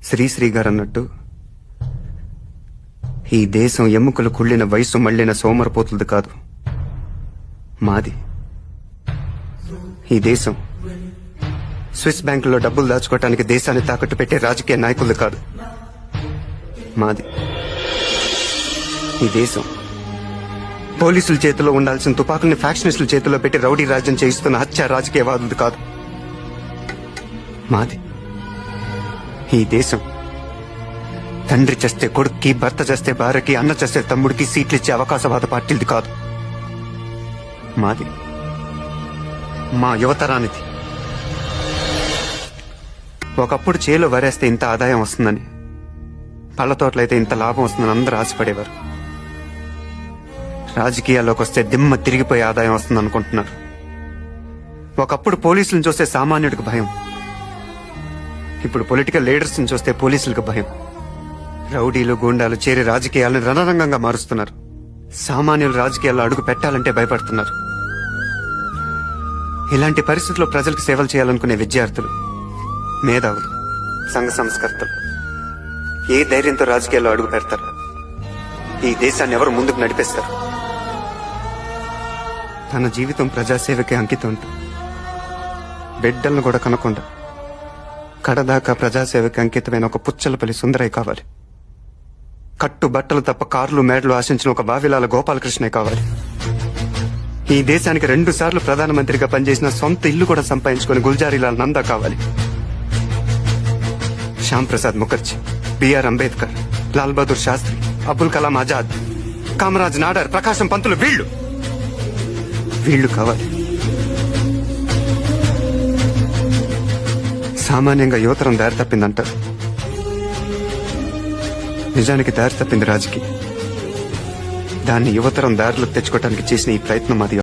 శ్రీశ్రీ గారు అన్నట్టు ఈ దేశం ఎముకలు కుళ్ళిన వయసు మళ్ళిన సోమరపోతులది కాదు, మాది. ఈ దేశం స్విస్ బ్యాంకుల్లో డబ్బులు దాచుకోవటానికి దేశాన్ని తాకట్టు పెట్టే రాజకీయ నాయకులది కాదు, మాది. ఈ దేశం పోలీసుల చేతిలో ఉండాల్సిన తుపాకుల్ని ఫ్యాక్షనిస్టుల చేతిలో పెట్టి రౌడీ రాజ్యం చేయిస్తున్న హత్య రాజకీయవాదులది కాదు, మాది. ఈ దేశం తండ్రి చేస్తే కొడుక్కి, భర్త చేస్తే భార్యకి, అన్న చేస్తే తమ్ముడికి సీట్లు ఇచ్చే అవకాశవాద పార్టీలది కాదు, మాది. మా యువతరానిది. ఒకప్పుడు చేలో వరేస్తే ఇంత ఆదాయం వస్తుందని, పళ్ళ తోటలైతే ఇంత లాభం వస్తుందని అందరూ ఆశపడేవారు. రాజకీయాల్లోకి వస్తే దిమ్మ తిరిగిపోయే ఆదాయం వస్తుంది అనుకుంటున్నారు. ఒకప్పుడు పోలీసులను చూస్తే సామాన్యుడికి భయం, ఇప్పుడు పొలిటికల్ లీడర్స్ ని చూస్తే పోలీసులకు భయం. రౌడీలు, గూండాలు చేరి రాజకీయాలను రణరంగంగా మారుస్తున్నారు. సామాన్యులు రాజకీయాల్లో అడుగు పెట్టాలంటే భయపడుతున్నారు. ఇలాంటి పరిస్థితుల్లో ప్రజలకు సేవలు చేయాలనుకునే విద్యార్థులు, మేధావులు, సంఘ సంస్కర్తలు ఏ ధైర్యంతో రాజకీయాల్లో అడుగు పెడతారు? ఈ దేశాన్ని ఎవరు ముందుకు నడిపేస్తారు? తన జీవితం ప్రజాసేవకి అంకితం అంటూ బిడ్డలను కూడా కనకుండా కడదాకా ప్రజాసేవకి అంకితమైన ఒక పుచ్చలపల్లి సుందరయ్య కావాలి. కట్టు బట్టలు తప్ప కార్లు, మేడలు ఆశించిన ఒక బావిలాల గోపాలకృష్ణే కావాలి. ఈ దేశానికి 2 సార్లు ప్రధానమంత్రిగా పనిచేసిన సొంత ఇల్లు కూడా సంపాదించుకుని గుల్జారీలాల్ నందా కావాలి. శ్యామ్ ప్రసాద్ ముఖర్జీ, బిఆర్ అంబేద్కర్, లాల్ బహదూర్ శాస్త్రి, అబుల్ కలాం ఆజాద్, కామరాజ్ నాడార్, ప్రకాశం పంతులు, వీళ్ళు కావాలి. సామాన్యంగా యువతరం దారి తప్పిందంటారు. నిజానికి దారి తప్పింది రాజకీయం. దాన్ని యువతరం దారిలోకి తెచ్చుకోవడానికి చేసిన ఈ ప్రయత్నం మాది.